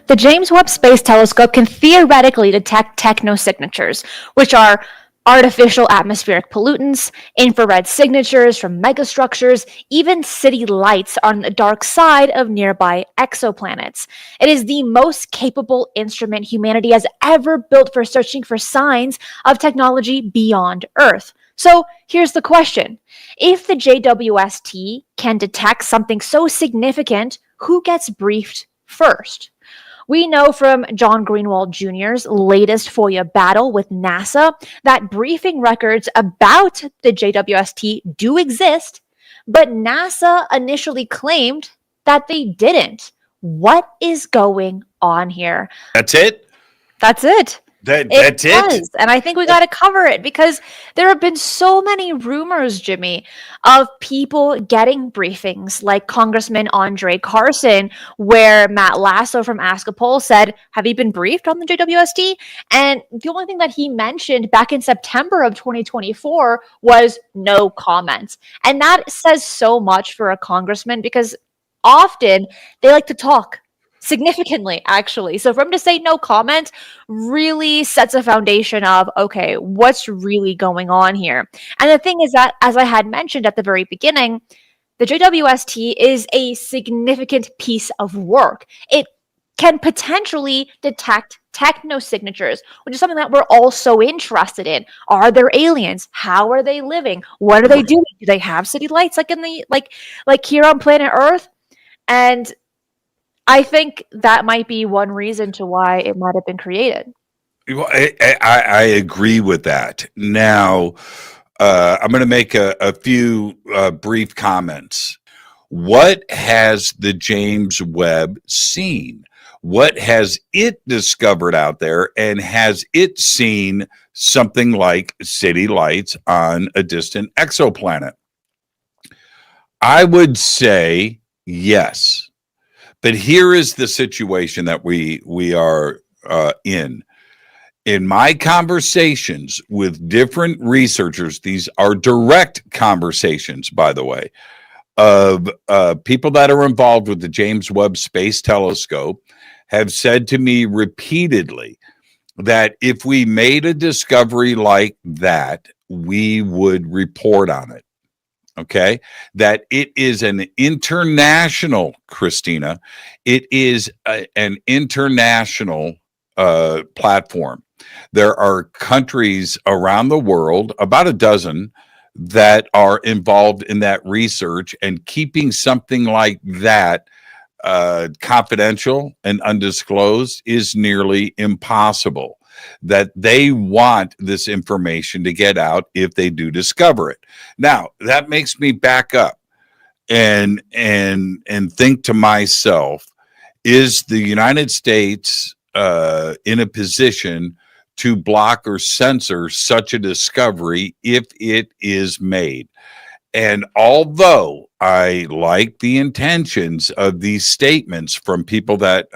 The James Webb Space Telescope can theoretically detect technosignatures, which are artificial atmospheric pollutants, infrared signatures from megastructures, even city lights on the dark side of nearby exoplanets. It is the most capable instrument humanity has ever built for searching for signs of technology beyond Earth. So here's the question. If the JWST can detect something so significant, who gets briefed first? We know from John Greenwald Jr.'s latest FOIA battle with NASA that briefing records about the JWST do exist, but NASA initially claimed that they didn't. What is going on here? That's it? That's it. That's it? And I think we got to cover it because there have been so many rumors, Jimmy, of people getting briefings like Congressman Andre Carson, where Matt Lasso from Ask a Poll said, have you been briefed on the JWST? And the only thing that he mentioned back in September of 2024 was no comment. And that says so much for a congressman because often they like to talk. Significantly, actually. So for him to say no comment really sets a foundation of, okay, what's really going on here? And the thing is that, as I had mentioned at the very beginning, the JWST is a significant piece of work. It can potentially detect technosignatures, which is something that we're all so interested in. Are there aliens? How are they living? What are they doing? Do they have city lights like in the like here on planet Earth? And I think that might be one reason to why it might have been created. I agree with that. Now, I'm going to make a few brief comments. What has the James Webb seen? What has it discovered out there? And has it seen something like city lights on a distant exoplanet? I would say yes. But here is the situation that we are in. In my conversations with different researchers, these are direct conversations, by the way, of people that are involved with the James Webb Space Telescope have said to me repeatedly that if we made a discovery like that, we would report on it. Okay, that it is an international, Christina, it is an international platform. There are countries around the world, about a dozen, that are involved in that research, and keeping something like that confidential and undisclosed is nearly impossible. That they want this information to get out if they do discover it. Now, that makes me back up and think to myself, is the United States in a position to block or censor such a discovery if it is made? And although I like the intentions of these statements from people that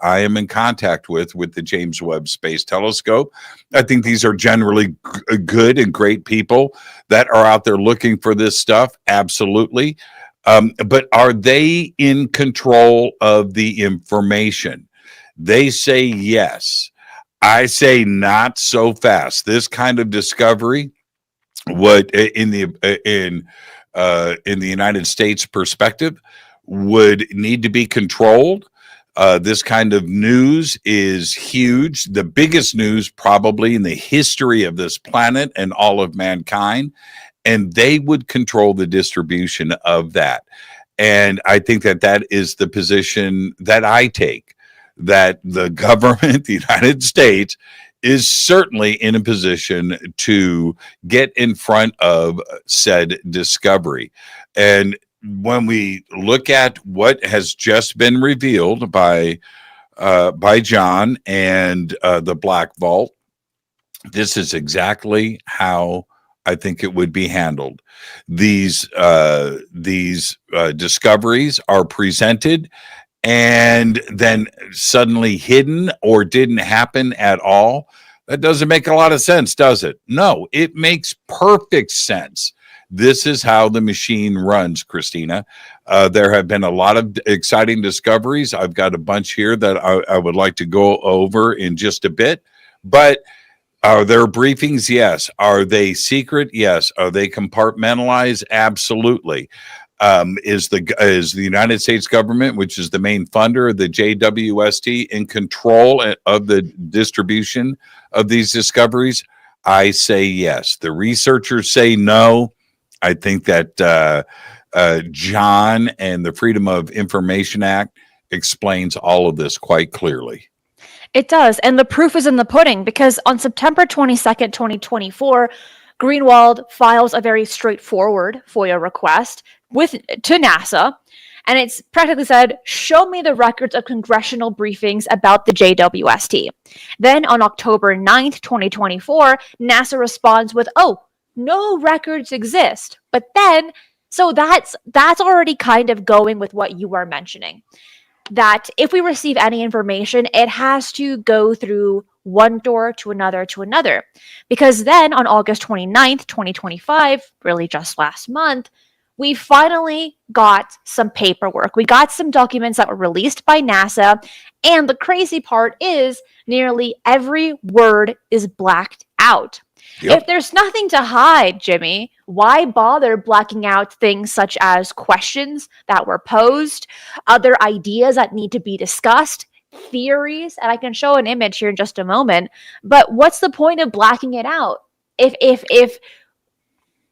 I am in contact with the James Webb Space Telescope, I think these are generally good and great people that are out there looking for this stuff. Absolutely. But are they in control of the information? They say yes. I say not so fast. This kind of discovery would in the United States perspective would need to be controlled. This kind of news is huge, the biggest news probably in the history of this planet and all of mankind, and they would control the distribution of that. And I think that that is the position that I take, that the government, the United States, is certainly in a position to get in front of said discovery. And when we look at what has just been revealed by John and the Black Vault, this is exactly how I think it would be handled. These discoveries are presented and then suddenly hidden or didn't happen at all. That doesn't make a lot of sense, does it? No, it makes perfect sense This is how the machine runs, Christina. There have been a lot of exciting discoveries. I've got a bunch here that I would like to go over in just a bit. But are there briefings? Yes. Are they secret? Yes. Are they compartmentalized? Absolutely. Is the United States government, which is the main funder of the JWST, in control of the distribution of these discoveries? I say yes. The researchers say no. I think that John and the Freedom of Information Act explains all of this quite clearly. It does. And the proof is in the pudding, because on September 22nd, 2024, Greenwald files a very straightforward FOIA request to NASA. And it's practically said, show me the records of congressional briefings about the JWST. Then on October 9th, 2024, NASA responds with, oh, no records exist. But then, so that's already kind of going with what you are mentioning, that if we receive any information, it has to go through one door to another, because then on August 29th, 2025, really just last month, we finally got some paperwork. We got some documents that were released by NASA, and the crazy part is nearly every word is blacked out. Yep. If there's nothing to hide, Jimmy, why bother blacking out things such as questions that were posed, other ideas that need to be discussed, theories? And I can show an image here in just a moment. But what's the point of blacking it out if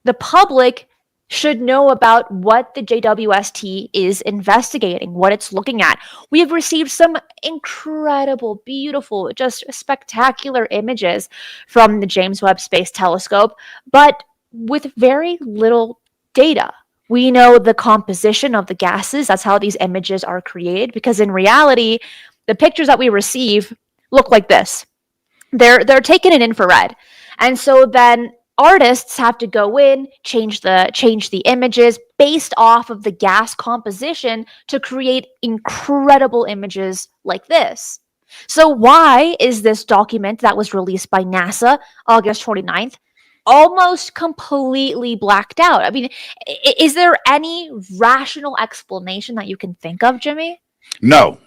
the public should know about what the JWST is investigating, what it's looking at? We have received some incredible, beautiful, just spectacular images from the James Webb Space Telescope, but with very little data. We know the composition of the gases. That's how these images are created, because in reality, the pictures that we receive look like this. They're taken in infrared. And so then artists have to go in, change the images based off of the gas composition to create incredible images like this. So why is this document that was released by NASA August 29th almost completely blacked out? I mean, is there any rational explanation that you can think of, Jimmy? No.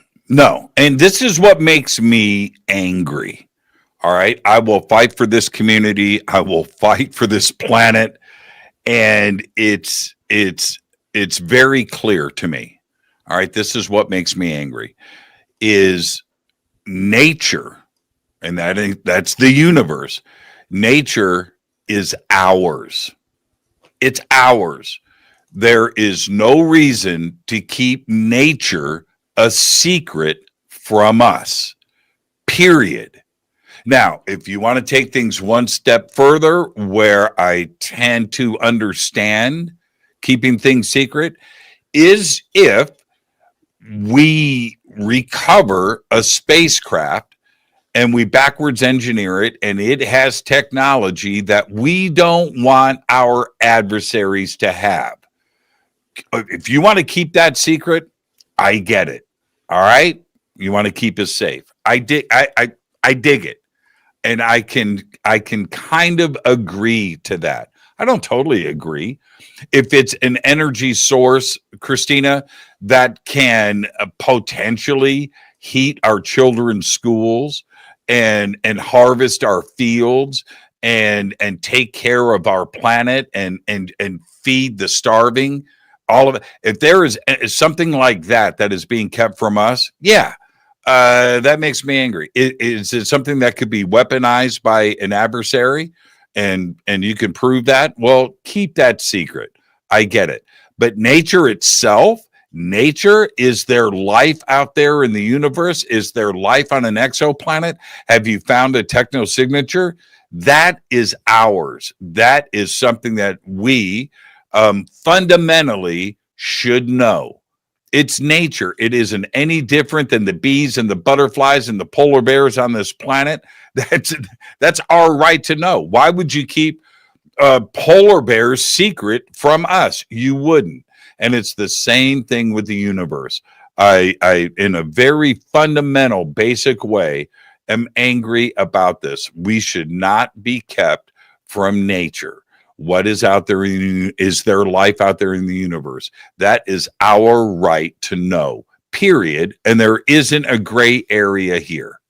And this is what makes me angry. All right. I will fight for this community. I will fight for this planet. And it's very clear to me. All right. This is what makes me angry is nature. And that's the universe. Nature is ours. It's ours. There is no reason to keep nature a secret from us. Period. Now, if you want to take things one step further, where I tend to understand keeping things secret is if we recover a spacecraft and we backwards engineer it, and it has technology that we don't want our adversaries to have. If you want to keep that secret, I get it. All right? You want to keep us safe. I dig it. And I can kind of agree to that. I don't totally agree. If it's an energy source, Christina, that can potentially heat our children's schools and harvest our fields and take care of our planet and feed the starving, all of it. If there is something like that is being kept from us, yeah. That makes me angry. Is it something that could be weaponized by an adversary and you can prove that? Well, keep that secret. I get it. But nature itself, is there life out there in the universe? Is there life on an exoplanet? Have you found a technosignature? That is ours. That is something that we fundamentally should know. It's nature. It isn't any different than the bees and the butterflies and the polar bears on this planet. That's our right to know. Why would you keep polar bears secret from us? You wouldn't. And it's the same thing with the universe. I in a very fundamental, basic way, am angry about this. We should not be kept from nature. what is out there? Is there life out there in the universe? That is our right to know, period. And there isn't a gray area here.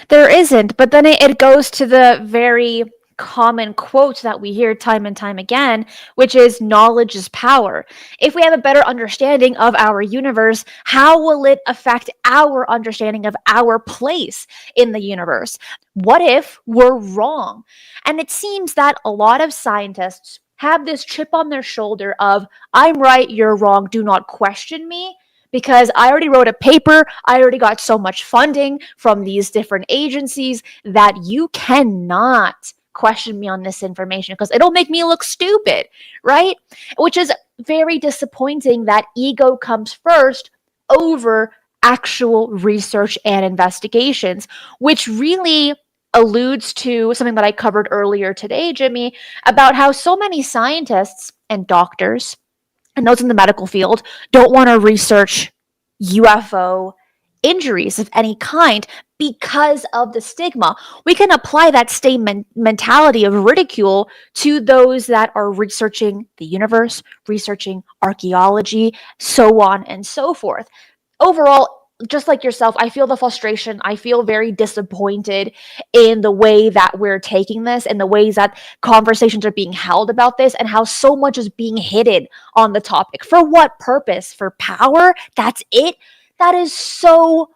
There isn't, but then it goes to the very common quote that we hear time and time again, which is knowledge is power. If we have a better understanding of our universe, how will it affect our understanding of our place in the universe? What if we're wrong? And it seems that a lot of scientists have this chip on their shoulder of, I'm right, you're wrong, do not question me, because I already wrote a paper, I already got so much funding from these different agencies that you cannot question me on this information because it'll make me look stupid, right? Which is very disappointing that ego comes first over actual research and investigations, which really alludes to something that I covered earlier today, Jimmy, about how so many scientists and doctors and those in the medical field don't want to research UFO injuries of any kind because of the stigma. We can apply that same mentality of ridicule to those that are researching the universe, researching archaeology, so on and so forth. Overall, just like yourself, I feel the frustration. I feel very disappointed in the way that we're taking this and the ways that conversations are being held about this and how so much is being hidden on the topic. For what purpose? For power? That's it? That is so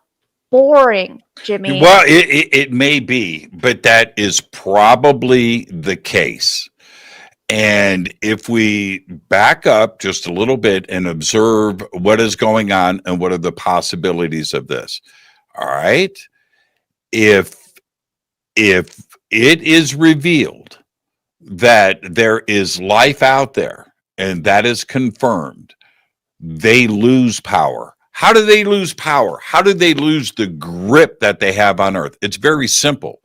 boring, Jimmy. Well, it may be, but that is probably the case. And if we back up just a little bit and observe what is going on and what are the possibilities of this, all right? If it is revealed that there is life out there and that is confirmed, they lose power. How do they lose power? How do they lose the grip that they have on Earth? It's very simple.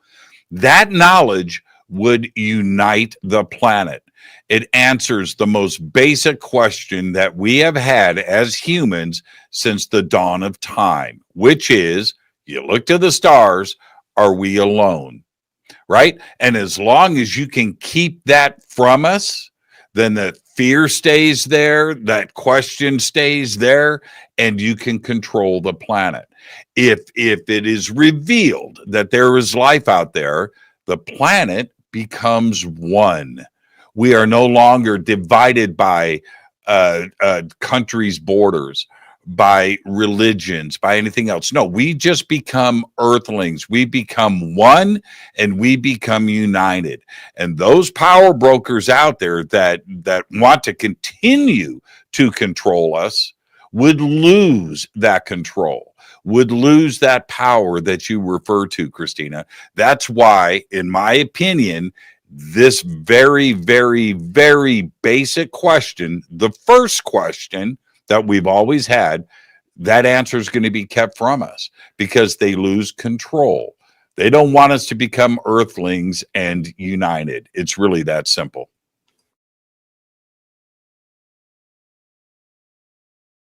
That knowledge would unite the planet. It answers the most basic question that we have had as humans since the dawn of time, which is, you look to the stars, are we alone? Right? And as long as you can keep that from us, then the fear stays there, that question stays there, and you can control the planet. If it is revealed that there is life out there, the planet becomes one. We are no longer divided by countries' borders, by religions, by anything else. No, we just become earthlings. We become one and we become united. And those power brokers out there that want to continue to control us would lose that control, would lose that power that you refer to, Christina. That's why, in my opinion, this very, very, very basic question, the first question that we've always had, that answer is going to be kept from us because they lose control. They don't want us to become earthlings and united. It's really that simple.